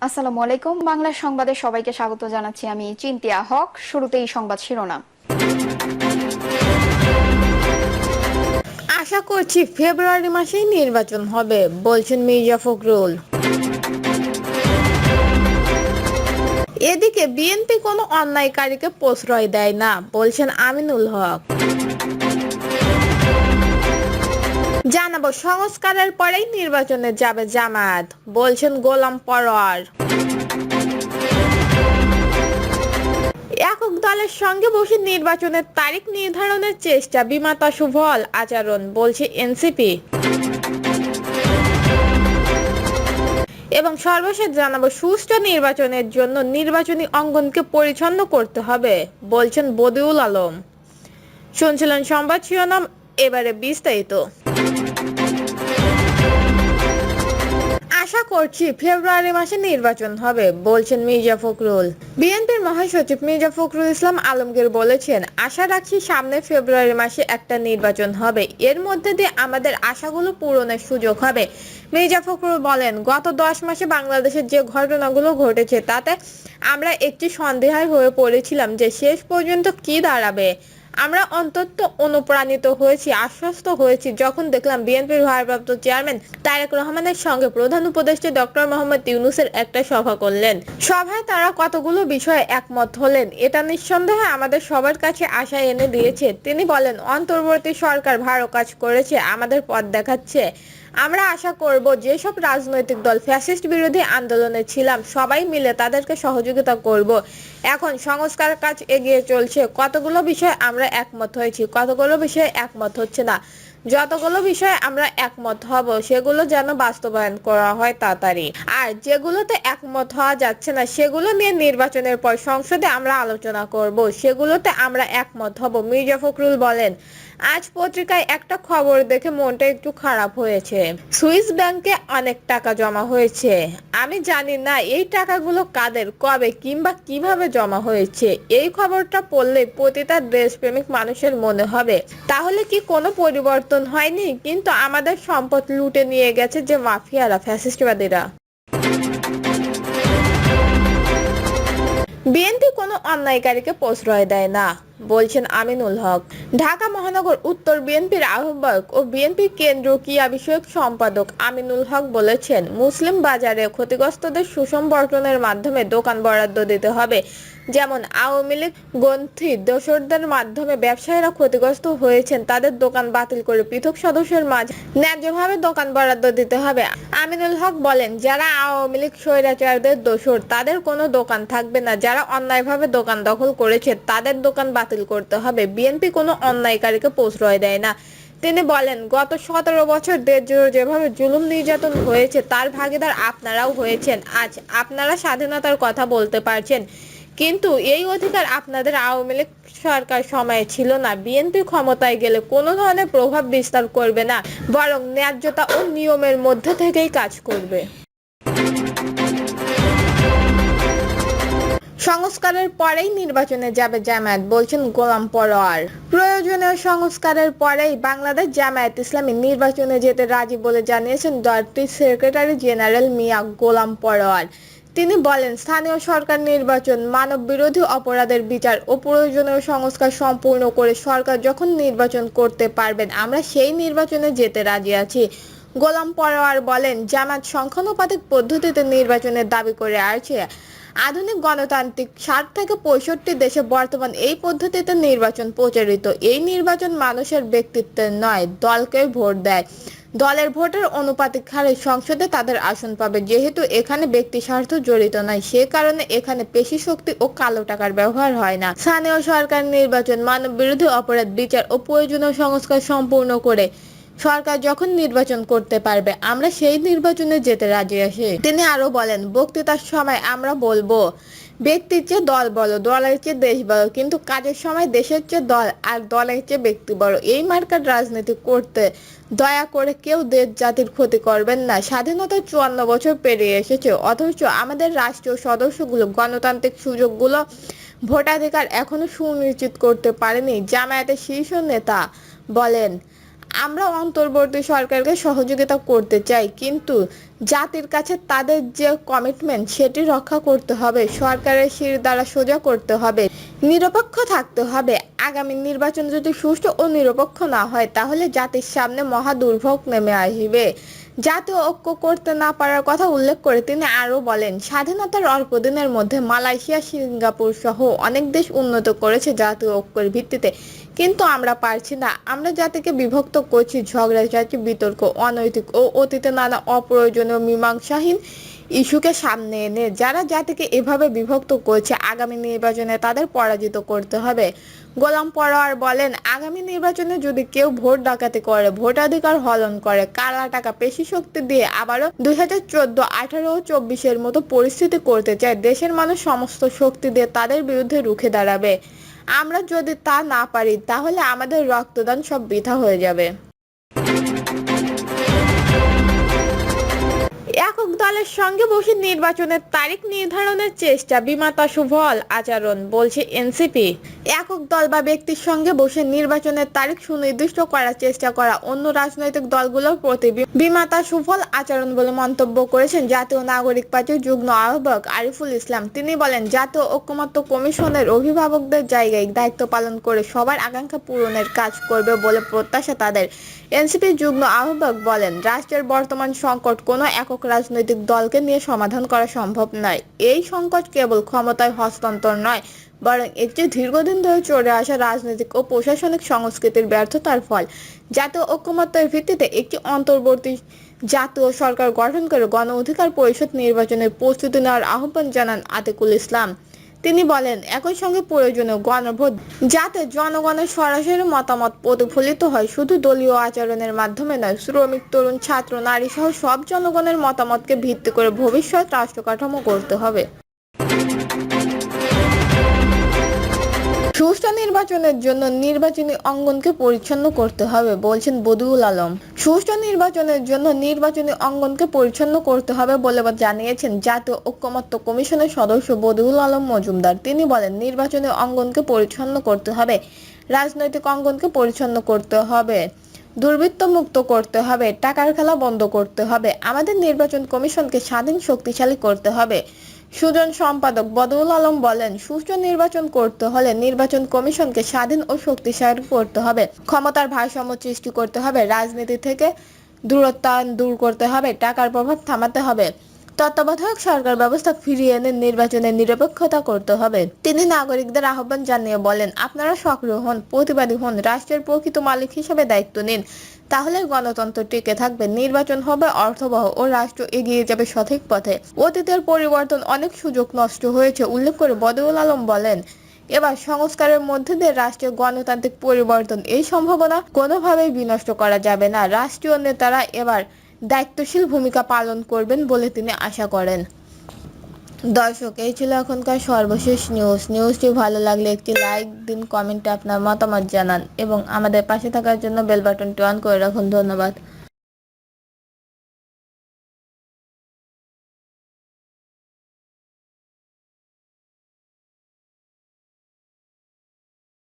আসসালামু আলাইকুম। বাংলা সংবাদে সবাইকে স্বাগত জানাচ্ছি। আমি চিন্তিয়া হক। শুরুতেই সংবাদ শিরোনাম। আশা করছি ফেব্রুয়ারি মাসেই নির্বাচন হবে, বলছেন মির্জা ফখরুল। এদিকে বিএনপি কোনো অন্যায়কারীকে প্রশ্রয় দেয় না, বলছেন আমিনুল হক। জানাবো সংস্কারের পরেই নির্বাচনে যাবে জামায়াত, বলছেন গোলাম পরোয়ার। একক দলের সঙ্গে বসে নির্বাচনের তারিখ নির্ধারণের চেষ্টা বিমাতা সুফল আচরণ, বলছে এনসিপি। এবং সর্বশেষ জানাবো সুষ্ঠু নির্বাচনের জন্য নির্বাচনী অঙ্গনকে পরিচ্ছন্ন করতে হবে, বলছেন বদিউল আলম। শুনছিলেন সংবাদ শিরোনাম, এবারে বিস্তারিত। আশা করছি ফেব্রুয়ারি মাসে নির্বাচন হবে, বলছেন মির্জা ফখরুল। বিএনপির মহাসচিব মির্জা ফখরুল ইসলাম আলমগীর বলেছেন, আশা রাখছি সামনে ফেব্রুয়ারি মাসে একটা নির্বাচন হবে, এর মধ্যে দিয়ে আমাদের আশাগুলো পূরণের সুযোগ হবে। মির্জা ফখরুল বলেন, গত 10 মাসে বাংলাদেশের যে ঘটনাগুলো ঘটেছে তাতে আমরা একটি সন্দেহায় হয়ে পড়েছিলাম যে শেষ পর্যন্ত কি দাঁড়াবে। আমরা অন্তত অনুপ্রাণিত হয়েছি, আশ্বস্ত হয়েছি যখন দেখলাম বিএনপির ভারপ্রাপ্ত চেয়ারম্যান তারেক রহমানের সঙ্গে প্রধান উপদেষ্টা ডক্টর মোহাম্মদ ইউনূসের একটা সভা করলেন। সভায় তারা কতগুলো বিষয়ে একমত হলেন, এটা নিঃসন্দেহে আমাদের সবার কাছে আশা এনে দিয়েছে। তিনি বলেন, অন্তর্বর্তী সরকার ভালো কাজ করেছে, আমাদের পথ দেখাচ্ছে। আমরা আশা করব যেসব রাজনৈতিক দল ফ্যাসিস্ট বিরোধী আন্দোলনে ছিলাম সবাই মিলে তাদেরকে সহযোগিতা করব। এখন সংস্কার কাজ এগিয়ে চলছে, কতগুলো বিষয়ে আমরা একমত হয়েছি, কতগুলো বিষয়ে একমত হচ্ছে না। যতগুলো বিষয়ে আমরা একমত হব সেগুলো যেন বাস্তবায়ন করা হয় তাড়াতাড়ি, আর যেগুলোতে একমত হওয়া যাচ্ছে না সেগুলো নিয়ে নির্বাচনের পর সংসদে আমরা আলোচনা করব, সেগুলোতে আমরা একমত হব। মির্জা ফখরুল বলেন, আজ পত্রিকায় একটা খবর দেখে মনটা একটু খারাপ হয়েছে। সুইস ব্যাংকে অনেক টাকা জমা হয়েছে। আমি জানি না এই টাকাগুলো কাদের, কবে কিংবা কিভাবে জমা হয়েছে। এই খবরটা পড়লে প্রতিটা দেশপ্রেমিক মানুষের মনে হবে, তাহলে কি কোনো পরিবর্তন হয়নি? কিন্তু আমাদের সম্পদ লুটে নিয়ে গেছে যে মাফিয়ারা, ফ্যাসিস্টবাদীরা। বিএনপি কোনো অন্যায়কারীকে প্রশ্রয় দেয় না, বলছেন আমিনুল হক। ঢাকা মহানগর উত্তর বিএনপির আহ্বায়ক ও বিএনপি কেন্দ্রীয় ক্রিয়া বিষয়ক সম্পাদক আমিনুল হক বলেছেন, মুসলিম বাজারে ক্ষতিগ্রস্তদের সুষম বণ্টনের মাধ্যমে দোকান বরাদ্দ দিতে হবে। যেমন আওয়ামী লীগ গ্রন্থি দোসরদের মাধ্যমে ব্যবসায়ীরা ক্ষতিগ্রস্ত হয়েছেন, তাদের দোকান বাতিল করে পৃথক সদস্যের মাঝে ন্যায্যভাবে দোকান বরাদ্দ দিতে হবে। আমিনুল হক বলেন, যারা আওয়ামী লীগ স্বৈরাচারদের দোসর তাদের কোনো দোকান থাকবে না, যারা অন্যায়ভাবে দোকান দখল করেছে তাদের দোকান বাতিল করতে হবে। বিএনপি কোনো অন্যায়কারীকে প্রশ্রয় দেয় না। তিনি বলেন, গত 17 বছর দেশ জুড়ে যেভাবে জুলুম নির্যাতন হয়েছে তার ভাগীদার আপনারাও হয়েছেন। আজ আপনারা স্বাধীনতার কথা বলতে পারছেন, কিন্তু এই অধিকার আপনাদের আওয়ামী লীগ সরকার সময়ে ছিল না। বিএনপি ক্ষমতায় গেলে কোনো ধরনের প্রভাব বিস্তার করবে না, বরং ন্যায্যতা ও নিয়মের মধ্যে থেকেই কাজ করবে। সংস্কারের পরেই নির্বাচনে যাবে জামায়াত, বলছেন গোলাম পরোয়ার। প্রয়োজনীয় সংস্কারের পরেই বাংলাদেশ জামায়াত ইসলামী নির্বাচনে যেতে রাজি বলে জানিয়েছেন দলটির সেক্রেটারি জেনারেল মিয়া গোলাম পরোয়ার। তিনি বলেন, স্থানীয় সরকার নির্বাচন, মানব বিরোধী অপরাধের বিচার ও প্রয়োজনীয় সংস্কার সম্পূর্ণ করে সরকার যখন নির্বাচন করতে পারবেন আমরা সেই নির্বাচনে যেতে রাজি আছি। গোলাম পরোয়ার বলেন, জামায়াত সংখ্যানুপাতিক পদ্ধতিতে নির্বাচনের দাবি করে আসছে। আধুনিক গণতান্ত্রিক 60 থেকে 65 দেশে বর্তমান এই পদ্ধতিতে নির্বাচন প্রচলিত। এই নির্বাচন মানুষের ব্যক্তিত্বের নয়, দলকে ভোট দেয়। দলের ভোটের অনুপাতিক হারে সংসদে তাদের আসন পাবে। যেহেতু এখানে ব্যক্তি স্বার্থ জড়িত নয়, সে কারণে এখানে পেশি শক্তি ও কালো টাকার ব্যবহার হয় না। স্থানীয় সরকার নির্বাচন, মানব বিরোধী অপরাধ বিচার ও প্রয়োজনীয় সংস্কার সম্পূর্ণ করে সরকার যখন নির্বাচন করতে পারবে আমরা সেই নির্বাচনে যেতে রাজি আছি। তিনি আরো বলেন, বক্তৃতার সময় আমরা বলবো, ব্যক্তির চেয়ে দল বড়, দলের চেয়ে দেশ বড়, কিন্তু কাজের সময় দেশের চেয়ে দল আর দলের চেয়ে ব্যক্তি বড়। এই মার্কার রাজনীতি করতে দয়া করে কেউ দেশ জাতির ক্ষতি করবেন না। স্বাধীনতার 54 বছর পেরিয়ে এসেছে, অথচ আমাদের রাষ্ট্রীয় সদস্যগুলো গণতান্ত্রিক সুযোগগুলো, ভোটাধিকার এখনো সুনিশ্চিত করতে পারেনি। জামায়াতের শীর্ষ নেতা বলেন, আমরা অন্তর্বর্তী সরকারকে সহযোগিতা করতে চাই, কিন্তু জাতির কাছে তাদের যে কমিটমেন্ট সেটি রক্ষা করতে হবে। সরকারের শির দ্বারা সোজা করতে হবে, নিরপেক্ষ থাকতে হবে। আগামী নির্বাচন যদি সুষ্ঠু ও নিরপেক্ষ না হয় তাহলে জাতির সামনে মহা দুর্ভোগ নেমে আসবে। জাতীয় ঐক্য করতে না পারার কথা উল্লেখ করে তিনি আরও বলেন, স্বাধীনতার অল্প দিনের মধ্যে মালয়েশিয়া, সিঙ্গাপুর সহ অনেক দেশ উন্নত করেছে জাতীয় ঐক্যের ভিত্তিতে, কিন্তু আমরা পারছি না। আমরা জাতিকে বিভক্ত করছি ঝগড়াঝাটি, বিতর্ক, অনৈতিক ও অতীতে নানা অপ্রয়োজনীয় মীমাংসাহীন ইস্যুকে সামনে এনে যারা জাতিকে এভাবে বিভক্ত করছে আগামী নির্বাচনে তাদের পরাজিত করতে হবে। গোলাম পরোয়ার বলেন, আগামী নির্বাচনে যদি কেউ ভোট ডাকাতি করে, ভোটাধিকার হনন করে, কালা টাকা পেশি শক্তি দিয়ে আবারও 2014, 18 ও 24-এর মতো পরিস্থিতি করতে চায়, দেশের মানুষ সমস্ত শক্তি দিয়ে তাদের বিরুদ্ধে রুখে দাঁড়াবে। আমরা যদি তা না পারি তাহলে আমাদের রক্তদান সব বৃথা হয়ে যাবে। একক দলের সঙ্গে বসে নির্বাচনের তারিখ নির্ধারণের চেষ্টা বিমাতা সুফল আচরণ, বলছে এনসিপি। একক দল বা ব্যক্তির সঙ্গে বসে নির্বাচনের তারিখ সুনির্দিষ্ট করার চেষ্টা করা অন্য রাজনৈতিক দলগুলোর প্রতি বিমাতা সুফল আচরণ বলে মন্তব্য করেছেন জাতীয় নাগরিক পার্টির যুগ্ম আহ্বায়ক আরিফুল ইসলাম। তিনি বলেন, জাতীয় ঐকমত্য কমিশনের অভিভাবকদের জায়গায় দায়িত্ব পালন করে সবার আকাঙ্ক্ষা পূরণের কাজ করবে বলে প্রত্যাশা তাদের। এনসিপির যুগ্ম আহ্বায়ক বলেন, রাষ্ট্রের বর্তমান সংকট কোনো একক রাজনৈতিক দলকে নিয়ে সমাধান করা সম্ভব নয়। এই সংকট কেবল ক্ষমতায় হস্তান্তর নয়, বরং একটি দীর্ঘদিন ধরে চলে আসা রাজনৈতিক ও প্রশাসনিক সংস্কৃতির ব্যর্থতার ফল। জাতীয় ঐকমত্যের ভিত্তিতে একটি অন্তর্বর্তী জাতীয় সরকার গঠন করে গণ অধিকার পরিষদ নির্বাচনের প্রস্তুতি নেওয়ার আহ্বান জানান আতিকুল ইসলাম। তিনি বলেন, একই সঙ্গে প্রয়োজনীয় গণভোট যাতে জনগণের সরাসরি মতামত প্রতিফলিত হয়, শুধু দলীয় আচরণের মাধ্যমে নয়। শ্রমিক, তরুণ, ছাত্র, নারী সহ সব জনগণের মতামতকে ভিত্তি করে ভবিষ্যৎ রাষ্ট্র কাঠামো করতে হবে। সুষ্ঠু নির্বাচনের জন্য নির্বাচনী অঙ্গনকে পরিচ্ছন্ন করতে হবে, বলছেন বদিউল আলম। সুষ্ঠু নির্বাচনের জন্য নির্বাচনী অঙ্গনকে পরিচ্ছন্ন করতে হবে বলে জানিয়েছেন জাতীয় ঐকমত্য কমিশনের সদস্য বদিউল আলম মজুমদার। তিনি বলেন, নির্বাচনী অঙ্গনকে পরিচ্ছন্ন করতে হবে, রাজনৈতিক অঙ্গনকে পরিচ্ছন্ন করতে হবে, দুর্বৃত্ত মুক্ত করতে হবে, টাকার খেলা বন্ধ করতে হবে। আমাদের নির্বাচন কমিশনকে স্বাধীন, শক্তিশালী করতে হবে। সুজন সম্পাদক বদিউল আলম বলেন, সুষ্ঠু নির্বাচন করতে হলে নির্বাচন কমিশনকে স্বাধীন ও শক্তিশালী করতে হবে, ক্ষমতার ভারসাম্য সৃষ্টি করতে হবে, রাজনীতি থেকে দূরত্বায়ন দূর করতে হবে, টাকার প্রভাব থামাতে হবে, তত্ত্বাবধায়ক সরকার ব্যবস্থা ফিরিয়ে এনে নির্বাচনের নিরপেক্ষতা করতে হবে। তিনি নাগরিকদের আহ্বান জানিয়ে বলেন, আপনারা সক্রিয় হন, প্রতিবাদী হন, রাষ্ট্রের প্রকৃত মালিক হিসেবে দায়িত্ব নিন, তাহলে গণতন্ত্র টিকে থাকবে, নির্বাচন হবে অর্থবহ ও রাষ্ট্র এগিয়ে যাবে সঠিক পথে। অতীতের পরিবর্তন অনেক সুযোগ নষ্ট হয়েছে উল্লেখ করে বদিউল আলম বলেন, এবার সংস্কারের মধ্যে দিয়ে রাষ্ট্রীয় গণতান্ত্রিক পরিবর্তন, এই সম্ভাবনা কোনোভাবেই বিনষ্ট করা যাবে না। রাষ্ট্রীয় নেতারা এবার দায়িত্বশীল ভূমিকা পালন করবেন বলে তিনি আশা করেন। দর্শক, এই ছিল এখনকার সর্বশেষ নিউজটি ভালো লাগলে একটি লাইক দিন, কমেন্টে আপনার মতামত জানান এবং আমাদের পাশে থাকার জন্য বেল বাটনটি অন করে রাখুন। ধন্যবাদ।